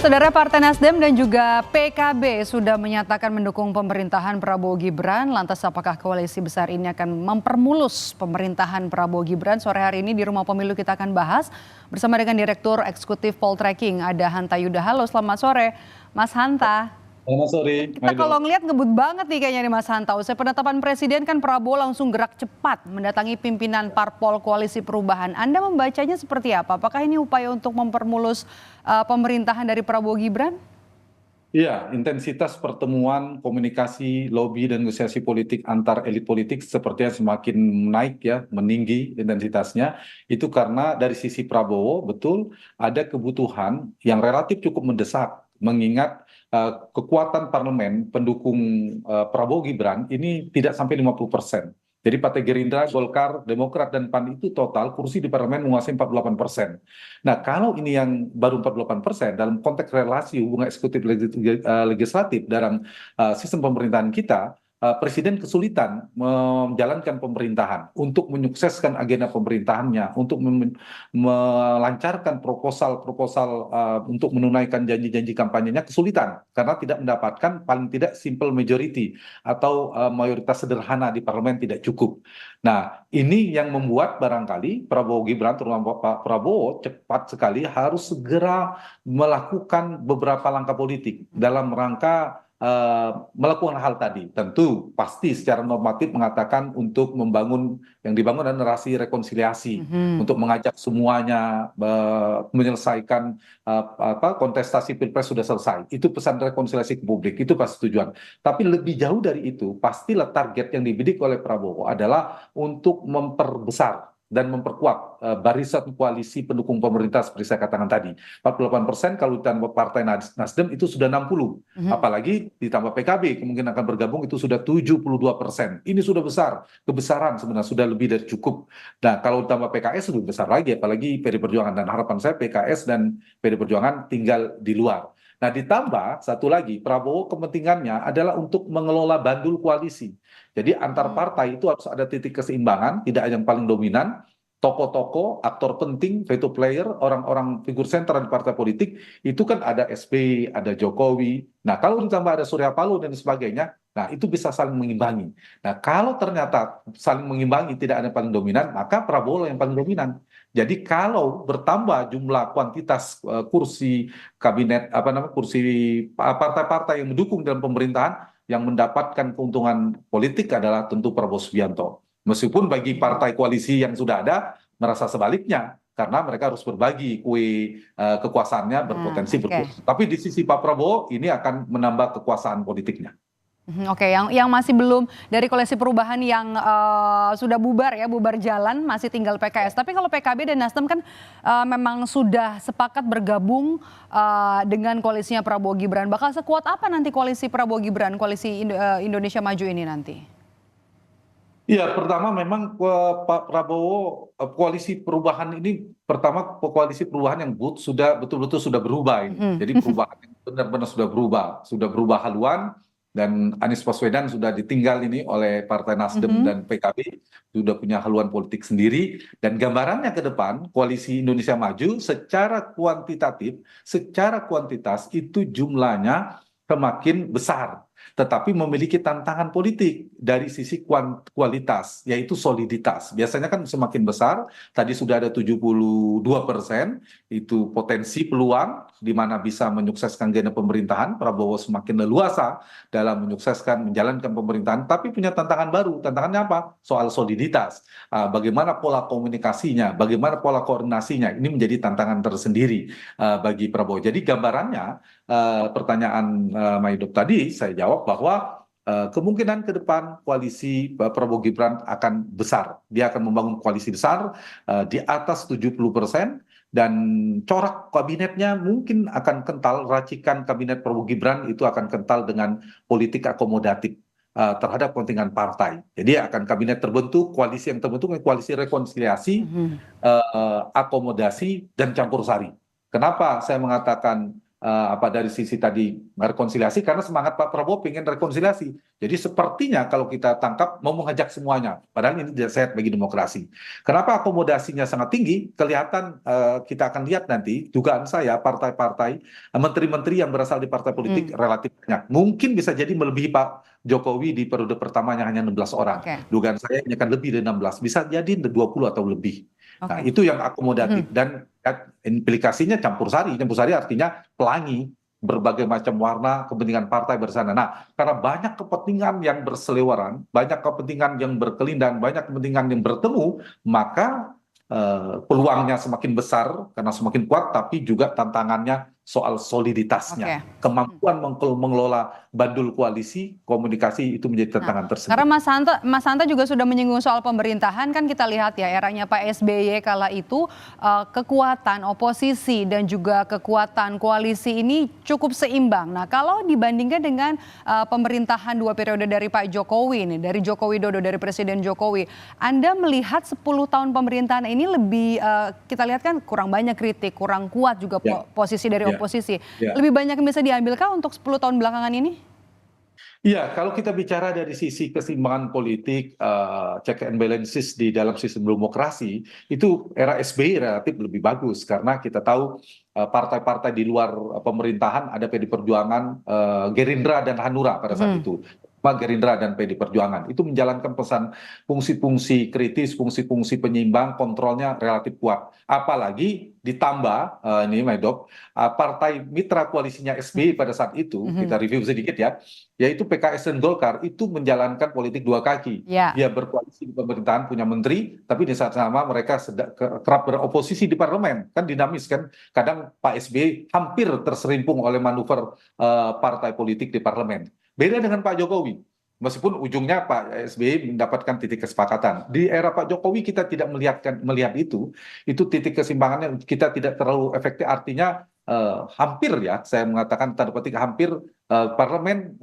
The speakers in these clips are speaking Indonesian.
Saudara Partai Nasdem dan juga PKB sudah menyatakan mendukung pemerintahan Prabowo Gibran. Lantas apakah koalisi besar ini akan mempermulus pemerintahan Prabowo Gibran? Sore hari ini di Rumah Pemilu kita akan bahas bersama dengan Direktur Eksekutif Poltreking ada Hanta Yuda. Halo, selamat sore Mas Hanta. Selamat sore, Kita kalau ngelihat ngebut banget nih kayaknya nih Mas Hanta. Usai penetapan presiden kan Prabowo langsung gerak cepat mendatangi pimpinan parpol koalisi perubahan. Anda membacanya seperti apa? Apakah ini upaya untuk mempermulus pemerintahan dari Prabowo Gibran? Iya, intensitas pertemuan, komunikasi, lobby, dan negosiasi politik antar elit politik sepertinya semakin naik ya, meninggi intensitasnya. Itu karena dari sisi Prabowo, betul ada kebutuhan yang relatif cukup mendesak, mengingat kekuatan parlemen pendukung Prabowo Gibran ini tidak sampai 50%. Jadi Partai Gerindra, Golkar, Demokrat, dan PAN itu total kursi di parlemen menguasai 48%. Nah, kalau ini yang baru 48% dalam konteks relasi hubungan eksekutif legislatif dalam sistem pemerintahan kita, Presiden kesulitan menjalankan pemerintahan untuk menyukseskan agenda pemerintahannya, untuk melancarkan proposal-proposal untuk menunaikan janji-janji kampanyenya kesulitan karena tidak mendapatkan paling tidak simple majority atau mayoritas sederhana di parlemen tidak cukup. Nah, ini yang membuat barangkali Prabowo Gibran, terutama Pak Prabowo, cepat sekali harus segera melakukan beberapa langkah politik dalam rangka melakukan hal tadi. Tentu pasti secara normatif mengatakan untuk membangun yang dibangun adalah narasi rekonsiliasi, untuk mengajak semuanya menyelesaikan kontestasi pilpres sudah selesai. Itu pesan rekonsiliasi ke publik, itu pasti tujuan. Tapi lebih jauh dari itu, pastilah target yang dibidik oleh Prabowo adalah untuk memperbesar dan memperkuat barisan koalisi pendukung pemerintah seperti saya katakan tadi. 48% kalau ditambah Partai Nasdem itu sudah 60. Apalagi ditambah PKB kemungkinan akan bergabung itu sudah 72%. Ini sudah besar, kebesaran sebenarnya sudah lebih dari cukup. Nah, kalau ditambah PKS lebih besar lagi, apalagi PD Perjuangan, dan harapan saya PKS dan PD Perjuangan tinggal di luar. Nah, ditambah satu lagi, Prabowo kepentingannya adalah untuk mengelola bandul koalisi. Jadi antar partai itu harus ada titik keseimbangan, tidak yang paling dominan. Tokoh-tokoh, aktor penting, veto player, orang-orang figur sentral di partai politik, itu kan ada SBY, ada Jokowi. Nah, kalau ditambah ada Surya Paloh dan sebagainya, nah itu bisa saling mengimbangi. Nah, kalau ternyata saling mengimbangi tidak ada yang paling dominan, maka Prabowo yang paling dominan. Jadi kalau bertambah jumlah kuantitas kursi kabinet, kursi partai-partai yang mendukung dalam pemerintahan, yang mendapatkan keuntungan politik adalah tentu Prabowo Subianto. Meskipun bagi partai koalisi yang sudah ada merasa sebaliknya, karena mereka harus berbagi kue kekuasaannya berpotensi berkurang. Tapi di sisi Pak Prabowo ini akan menambah kekuasaan politiknya. Oke, yang masih belum dari koalisi perubahan yang sudah bubar ya, bubar jalan, masih tinggal PKS. Tapi kalau PKB dan Nasdem kan memang sudah sepakat bergabung dengan koalisinya Prabowo Gibran. Bakal sekuat apa nanti koalisi Prabowo Gibran, koalisi Indonesia Maju ini nanti? Iya, pertama memang Pak Prabowo koalisi perubahan ini pertama koalisi perubahan yang sudah betul-betul sudah berubah ini. Jadi perubahan yang benar-benar sudah berubah haluan, dan Anies Baswedan sudah ditinggal ini oleh Partai Nasdem dan PKB, sudah punya haluan politik sendiri, dan gambarannya ke depan koalisi Indonesia Maju secara kuantitas itu jumlahnya semakin besar, tetapi memiliki tantangan politik dari sisi kualitas, yaitu soliditas. Biasanya kan semakin besar, tadi sudah ada 72%, itu potensi peluang di mana bisa menyukseskan agenda pemerintahan. Prabowo semakin leluasa dalam menyukseskan, menjalankan pemerintahan, tapi punya tantangan baru. Tantangannya apa? Soal soliditas. Bagaimana pola komunikasinya, bagaimana pola koordinasinya, ini menjadi tantangan tersendiri bagi Prabowo. Jadi gambarannya, pertanyaan Maidop tadi saya jawab bahwa kemungkinan ke depan koalisi Prabowo Gibran akan besar. Dia akan membangun koalisi besar di atas 70%, dan corak kabinetnya mungkin akan kental, racikan kabinet Prabowo Gibran itu akan kental dengan politik akomodatif terhadap kepentingan partai. Jadi akan kabinet terbentuk, koalisi yang terbentuk koalisi rekonsiliasi, akomodasi, dan campur sari. Kenapa saya mengatakan dari sisi tadi rekonsiliasi, karena semangat Pak Prabowo pengen rekonsiliasi. Jadi sepertinya kalau kita tangkap mau mengajak semuanya, padahal ini tidak sehat bagi demokrasi. Kenapa akomodasinya sangat tinggi? Kelihatan kita akan lihat nanti, dugaan saya partai-partai, menteri-menteri yang berasal di partai politik relatif banyak. Mungkin bisa jadi melebihi Pak Jokowi di periode pertamanya hanya 16 orang. Oke. Dugaan saya ini akan lebih dari 16, bisa jadi 20 atau lebih. Nah, Oke. itu yang akomodatif dan implikasinya campur sari. Campur sari artinya pelangi berbagai macam warna kepentingan partai bersama. Nah, karena banyak kepentingan yang berseliweran, banyak kepentingan yang berkelindan, banyak kepentingan yang bertemu, maka peluangnya semakin besar karena semakin kuat, tapi juga tantangannya soal soliditasnya, Oke. kemampuan mengelola bandul koalisi, komunikasi itu menjadi Nah, tantangan tersendiri. karena Mas Hanta juga sudah menyinggung soal pemerintahan, kan kita lihat ya eranya Pak SBY kala itu kekuatan oposisi dan juga kekuatan koalisi ini cukup seimbang. Nah, kalau dibandingkan dengan pemerintahan 2 periode dari Pak Jokowi nih, dari Joko Widodo, dari Presiden Jokowi, Anda melihat 10 tahun pemerintahan ini lebih kita lihat kan kurang banyak kritik, kurang kuat juga posisi dari oposisi. Lebih banyak yang bisa diambilkah untuk 10 tahun belakangan ini? Iya, kalau kita bicara dari sisi keseimbangan politik, check and balances di dalam sistem demokrasi, itu era SBY relatif lebih bagus karena kita tahu partai-partai di luar pemerintahan ada PD Perjuangan, Gerindra dan Hanura pada saat itu. Gerindra dan PD Perjuangan itu menjalankan pesan fungsi-fungsi kritis, fungsi-fungsi penyeimbang, kontrolnya relatif kuat. Apalagi ditambah ini Medok, partai mitra koalisinya SBY pada saat itu, kita review sedikit ya, yaitu PKS dan Golkar itu menjalankan politik dua kaki. Dia berkoalisi di pemerintahan, punya menteri, tapi di saat sama mereka kerap beroposisi di parlemen, kan dinamis kan. Kadang Pak SBY hampir terserimpung oleh manuver partai politik di parlemen. Beda dengan Pak Jokowi. Meskipun ujungnya Pak SBY mendapatkan titik kesepakatan. Di era Pak Jokowi kita tidak melihat itu titik keseimbangannya kita tidak terlalu efektif. Artinya hampir ya, saya mengatakan tanda petik hampir parlemen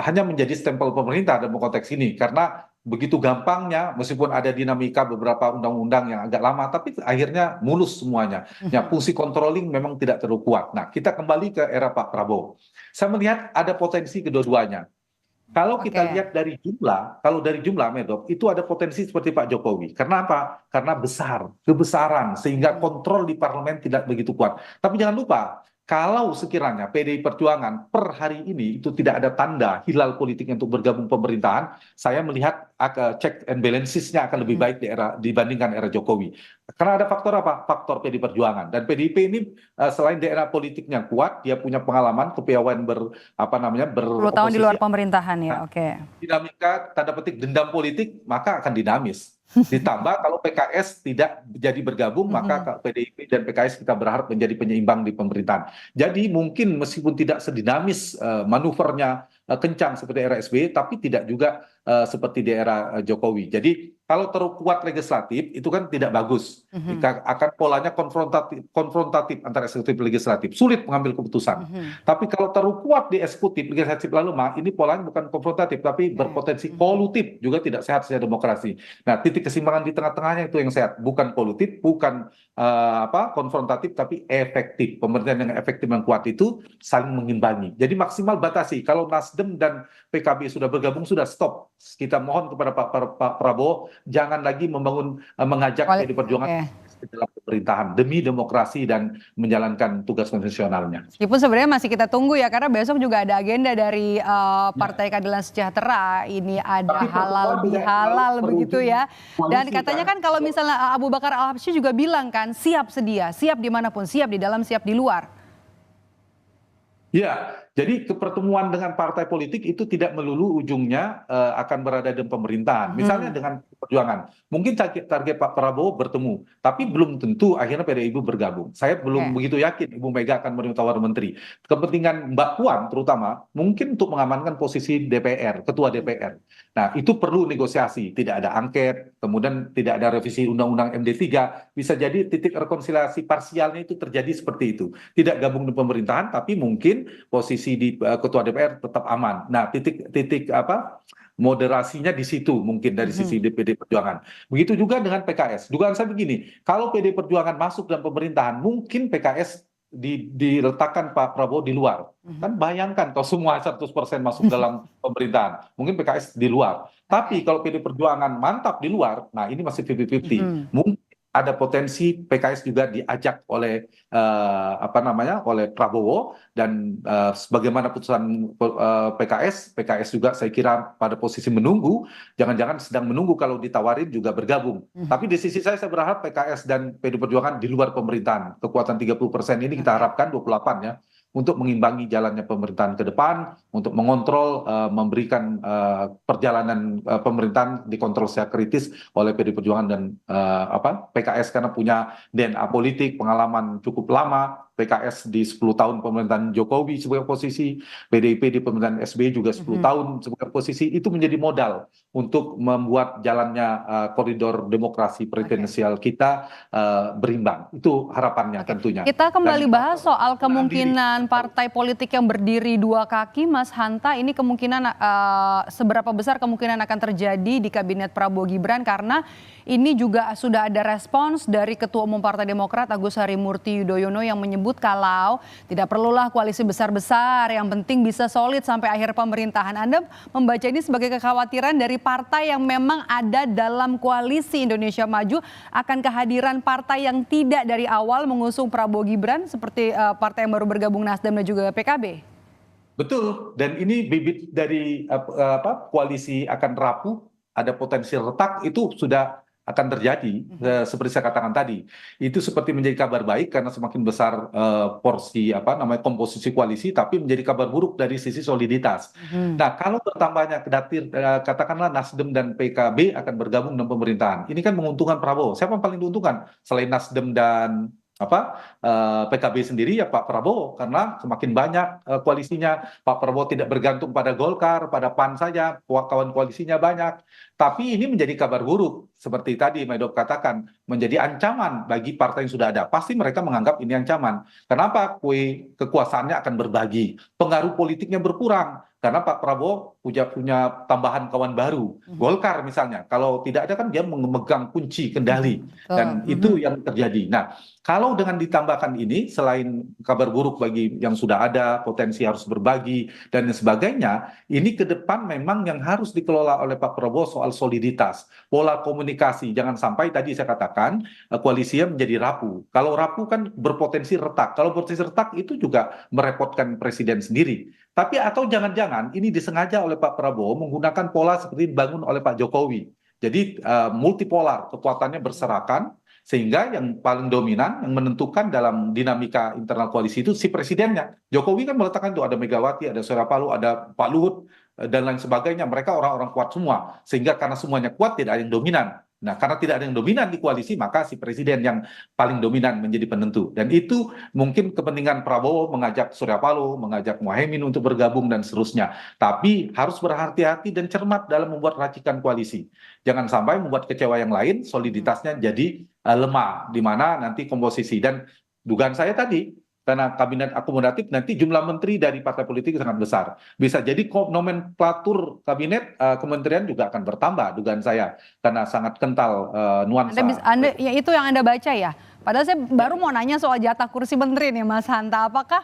hanya menjadi stempel pemerintah dalam konteks ini. Karena begitu gampangnya, meskipun ada dinamika beberapa undang-undang yang agak lama, tapi akhirnya mulus semuanya. Ya, fungsi controlling memang tidak terlalu kuat. Nah, kita kembali ke era Pak Prabowo. Saya melihat ada potensi kedua-duanya. Kalau kita lihat dari jumlah, kalau dari jumlah Medok, itu ada potensi seperti Pak Jokowi. Karena apa? Karena besar, kebesaran, sehingga kontrol di parlemen tidak begitu kuat. Tapi jangan lupa, kalau sekiranya PDI Perjuangan per hari ini itu tidak ada tanda hilal politik untuk bergabung pemerintahan, saya melihat check and balancesnya akan lebih baik dibandingkan era Jokowi. Karena ada faktor apa? Faktor PDI Perjuangan. Dan PDIP ini selain daerah politiknya kuat, dia punya pengalaman kepiawaian 10 tahun di luar pemerintahan ya, oke. Dinamika tanda petik dendam politik maka akan dinamis. Ditambah kalau PKS tidak jadi bergabung, maka PDIP dan PKS kita berharap menjadi penyeimbang di pemerintahan. Jadi mungkin meskipun tidak sedinamis manuvernya kencang seperti era SBY, tapi tidak juga seperti di era Jokowi. Jadi kalau terlalu kuat legislatif itu kan tidak bagus. Akan polanya konfrontatif antara eksekutif dan legislatif, sulit mengambil keputusan. Tapi kalau terlalu kuat di eksekutif, legislatif lalu ini polanya bukan konfrontatif, tapi berpotensi kolutif, juga tidak sehat secara demokrasi. Nah, titik keseimbangan di tengah-tengahnya itu yang sehat, bukan kolutif, bukan konfrontatif, tapi efektif. Pemerintahan yang efektif yang kuat itu saling mengimbangi. Jadi maksimal batasi. Kalau Nasdem dan PKB sudah bergabung, sudah stop. Kita mohon kepada Pak Prabowo jangan lagi mengajak PDI Perjuangan dalam pemerintahan demi demokrasi dan menjalankan tugas konstitusionalnya. Meskipun sebenarnya masih kita tunggu ya, karena besok juga ada agenda dari Partai Keadilan Sejahtera. Ini ada halal bihalal begitu ya. Dan katanya kan kalau misalnya Abu Bakar Al-Habsyi juga bilang kan siap sedia, siap dimanapun, siap di dalam, siap di luar. Ya, jadi kepertemuan dengan partai politik itu tidak melulu ujungnya akan berada dalam pemerintahan. Misalnya dengan Perjuangan, mungkin target Pak Prabowo bertemu, tapi belum tentu akhirnya PDIP bergabung. Saya belum begitu yakin Ibu Mega akan menerima tawaran menteri. Kepentingan Mbak Puan terutama mungkin untuk mengamankan posisi DPR, ketua DPR. Nah, itu perlu negosiasi, tidak ada angket, kemudian tidak ada revisi Undang-Undang MD3, bisa jadi titik rekonsiliasi parsialnya itu terjadi seperti itu. Tidak gabung di pemerintahan, tapi mungkin posisi di ketua DPR tetap aman. Nah, titik moderasinya di situ mungkin dari sisi PD Perjuangan. Begitu juga dengan PKS. Dugaan saya begini, kalau PD Perjuangan masuk dalam pemerintahan, mungkin PKS diletakkan Pak Prabowo di luar. Kan bayangkan kalau semua 100% masuk dalam pemerintahan, mungkin PKS di luar. Tapi kalau PD Perjuangan mantap di luar, nah ini masih 50-50. Mungkin ada potensi PKS juga diajak oleh oleh Prabowo dan sebagaimana putusan PKS juga saya kira pada posisi menunggu, jangan-jangan sedang menunggu kalau ditawarin juga bergabung. Tapi di sisi saya berharap PKS dan PD Perjuangan di luar pemerintahan. Kekuatan 30% ini kita harapkan 28 ya, untuk mengimbangi jalannya pemerintahan ke depan, untuk mengontrol, memberikan perjalanan pemerintahan dikontrol secara kritis oleh PD Perjuangan dan PKS karena punya DNA politik, pengalaman cukup lama. PKS di 10 tahun pemerintahan Jokowi sebagai posisi, PDIP di pemerintahan SBY juga 10 tahun sebagai posisi, itu menjadi modal untuk membuat jalannya koridor demokrasi presidensial kita berimbang. Itu harapannya tentunya. Kita kembali bahas soal kemungkinan partai politik yang berdiri dua kaki, Mas Hanta. Ini kemungkinan seberapa besar kemungkinan akan terjadi di kabinet Prabowo Gibran, karena ini juga sudah ada respons dari Ketua Umum Partai Demokrat Agus Harimurti Yudhoyono yang menyebut kalau tidak perlulah koalisi besar-besar, yang penting bisa solid sampai akhir pemerintahan. Anda membaca ini sebagai kekhawatiran dari partai yang memang ada dalam koalisi Indonesia Maju akan kehadiran partai yang tidak dari awal mengusung Prabowo Gibran seperti partai yang baru bergabung Nasdem dan juga PKB? Betul, dan ini bibit dari koalisi akan rapuh, ada potensi retak, itu sudah akan terjadi. Seperti saya katakan tadi, itu seperti menjadi kabar baik karena semakin besar porsi komposisi koalisi, tapi menjadi kabar buruk dari sisi soliditas. Nah, kalau bertambahnya katakanlah Nasdem dan PKB akan bergabung dalam pemerintahan, ini kan menguntungkan Prabowo. Siapa yang paling diuntungkan selain Nasdem dan PKB sendiri? Ya Pak Prabowo, karena semakin banyak koalisinya. Pak Prabowo tidak bergantung pada Golkar, pada PAN saja, kawan koalisinya banyak. Tapi ini menjadi kabar buruk, seperti tadi Medok katakan, menjadi ancaman bagi partai yang sudah ada. Pasti mereka menganggap ini ancaman. Kenapa? Kekuasaannya akan berbagi, pengaruh politiknya berkurang. Karena Pak Prabowo punya tambahan kawan baru, Golkar misalnya. Kalau tidak ada kan dia memegang kunci kendali, dan itu yang terjadi. Nah, kalau dengan ditambahkan ini, selain kabar buruk bagi yang sudah ada, potensi harus berbagi dan sebagainya, ini ke depan memang yang harus dikelola oleh Pak Prabowo soal soliditas, pola komunikasi. Jangan sampai tadi saya katakan koalisinya menjadi rapuh. Kalau rapuh kan berpotensi retak. Kalau berpotensi retak itu juga merepotkan presiden sendiri. Tapi atau jangan-jangan ini disengaja oleh Pak Prabowo menggunakan pola seperti dibangun oleh Pak Jokowi. Jadi multipolar, kekuatannya berserakan, sehingga yang paling dominan, yang menentukan dalam dinamika internal koalisi itu si presidennya. Jokowi kan meletakkan itu ada Megawati, ada Surya Paloh, ada Pak Luhut, dan lain sebagainya. Mereka orang-orang kuat semua. Sehingga karena semuanya kuat, tidak ada yang dominan. Nah, karena tidak ada yang dominan di koalisi, maka si presiden yang paling dominan menjadi penentu. Dan itu mungkin kepentingan Prabowo mengajak Surya Paloh, mengajak Muhaimin untuk bergabung dan seterusnya. Tapi harus berhati-hati dan cermat dalam membuat racikan koalisi. Jangan sampai membuat kecewa yang lain, soliditasnya jadi lemah, di mana nanti komposisi. Dan dugaan saya tadi, karena kabinet akomodatif, nanti jumlah menteri dari partai politik sangat besar. Bisa jadi nomenklatur kabinet kementerian juga akan bertambah, dugaan saya, karena sangat kental nuansa. Ya, itu yang Anda baca ya? Padahal saya baru mau nanya soal jatah kursi menteri nih Mas Hanta. Apakah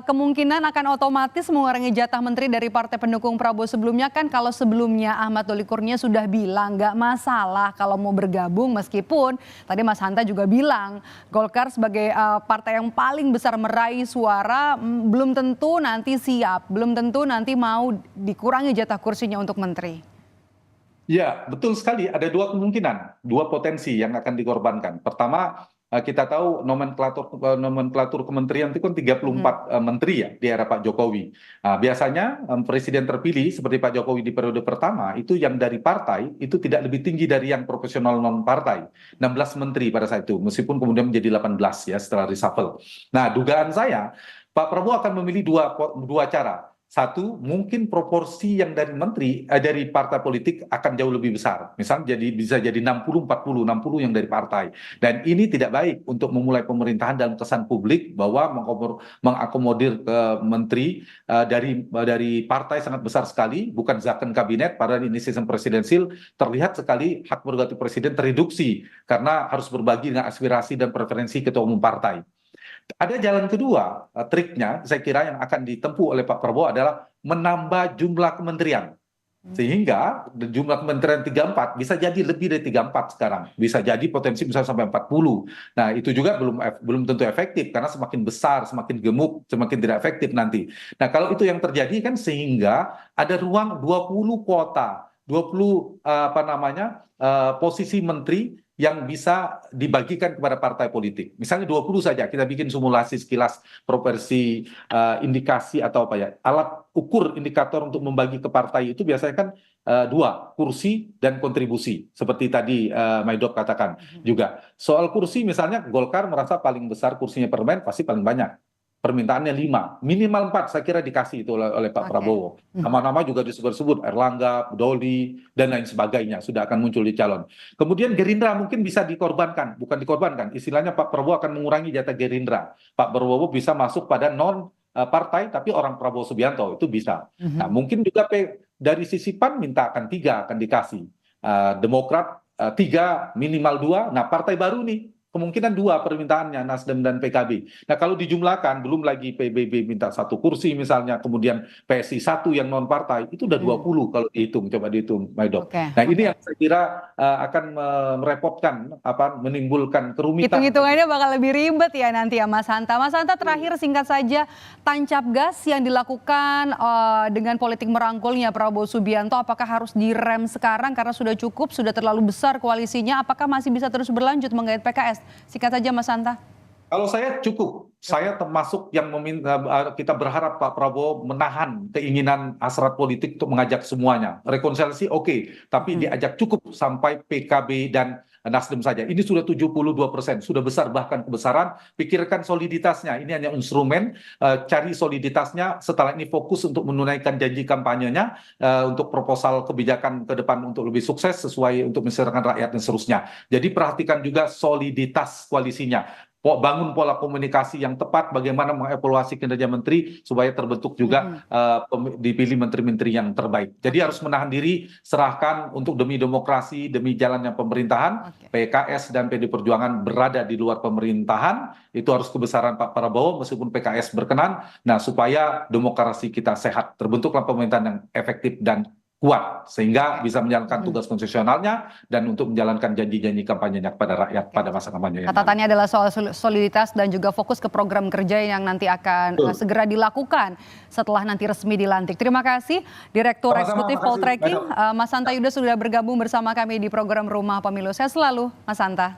kemungkinan akan otomatis mengurangi jatah menteri dari partai pendukung Prabowo sebelumnya? Kan kalau sebelumnya Ahmad Doli Kurnia sudah bilang nggak masalah kalau mau bergabung, meskipun tadi Mas Hanta juga bilang Golkar sebagai partai yang paling besar meraih suara belum tentu nanti siap, belum tentu nanti mau dikurangi jatah kursinya untuk menteri. Ya, betul sekali. Ada dua kemungkinan, dua potensi yang akan dikorbankan. Pertama, kita tahu nomenklatur kementerian itu kan 34 menteri ya di era Pak Jokowi. Nah, biasanya presiden terpilih seperti Pak Jokowi di periode pertama itu yang dari partai itu tidak lebih tinggi dari yang profesional non partai. 16 menteri pada saat itu, meskipun kemudian menjadi 18 ya setelah reshuffle. Nah, dugaan saya Pak Prabowo akan memilih dua cara. Satu, mungkin proporsi yang dari menteri, dari partai politik akan jauh lebih besar. Misalnya bisa jadi 60-40, 60 yang dari partai. Dan ini tidak baik untuk memulai pemerintahan dalam kesan publik bahwa mengakomodir ke menteri dari partai sangat besar sekali, bukan zakon kabinet, padahal ini sistem presidensil, terlihat sekali hak prerogatif presiden tereduksi karena harus berbagi dengan aspirasi dan preferensi ketua umum partai. Ada jalan kedua, triknya saya kira yang akan ditempuh oleh Pak Prabowo adalah menambah jumlah kementerian. Sehingga jumlah kementerian 34 bisa jadi lebih dari 34 sekarang. Bisa jadi potensi bisa sampai 40. Nah, itu juga belum tentu efektif karena semakin besar, semakin gemuk, semakin tidak efektif nanti. Nah, kalau itu yang terjadi kan sehingga ada ruang 20 kuota, 20 posisi menteri yang bisa dibagikan kepada partai politik. Misalnya 20 saja, kita bikin simulasi sekilas proporsi indikasi atau apa ya, alat ukur indikator untuk membagi ke partai itu biasanya kan dua, kursi dan kontribusi. Seperti tadi Maidop katakan juga. Soal kursi misalnya Golkar merasa paling besar kursinya parlemen pasti paling banyak. Permintaannya 5, minimal 4 saya kira dikasih itu oleh Pak Prabowo. Nama-nama juga disebut-sebut, Erlangga, Doli, dan lain sebagainya sudah akan muncul di calon. Kemudian Gerindra mungkin bisa dikorbankan, bukan dikorbankan, istilahnya Pak Prabowo akan mengurangi jatah Gerindra. Pak Prabowo bisa masuk pada non partai tapi orang Prabowo Subianto itu bisa. Nah mungkin juga dari sisi PAN minta akan 3 akan dikasih. Demokrat 3 minimal 2. Nah partai baru nih kemungkinan 2 permintaannya Nasdem dan PKB. Nah kalau dijumlahkan belum lagi PBB minta 1 kursi misalnya, kemudian PSI 1 yang non partai itu udah 20 kalau dihitung, coba dihitung Maidop. Nah ini yang saya kira akan merepotkan, menimbulkan kerumitan. Hitung-hitungannya bakal lebih ribet ya nanti ya Mas Hanta. Mas Hanta terakhir singkat saja, tancap gas yang dilakukan dengan politik merangkulnya Prabowo Subianto apakah harus direm sekarang karena sudah cukup, sudah terlalu besar koalisinya, apakah masih bisa terus berlanjut menggait PKS? Singkat saja Mas Hanta. Kalau saya cukup, saya termasuk yang meminta, kita berharap Pak Prabowo menahan keinginan hasrat politik untuk mengajak semuanya. Rekonsiliasi oke, tapi diajak cukup sampai PKB dan Nasdem saja. Ini sudah 72%, sudah besar bahkan kebesaran. Pikirkan soliditasnya, ini hanya instrumen, cari soliditasnya. Setelah ini fokus untuk menunaikan janji kampanyenya, untuk proposal kebijakan ke depan untuk lebih sukses sesuai untuk mencerahkan rakyat dan seterusnya. Jadi perhatikan juga soliditas koalisinya. Bangun pola komunikasi yang tepat, bagaimana mengevaluasi kinerja menteri supaya terbentuk juga dipilih menteri-menteri yang terbaik. Jadi harus menahan diri, serahkan untuk demi demokrasi, demi jalannya pemerintahan. PKS dan PD Perjuangan berada di luar pemerintahan, itu harus kebesaran Pak Prabowo meskipun PKS berkenan. Nah supaya demokrasi kita sehat, terbentuklah pemerintahan yang efektif dan kuat sehingga bisa menjalankan tugas konstitusionalnya dan untuk menjalankan janji-janji kampanyenya kepada rakyat pada masa kampanye. Catatannya adalah soal soliditas dan juga fokus ke program kerja yang nanti akan segera dilakukan setelah nanti resmi dilantik. Terima kasih Direktur Eksekutif Poltreking Mas Hanta Yuda sudah bergabung bersama kami di program Rumah Pemilu. Saya selalu Mas Hanta.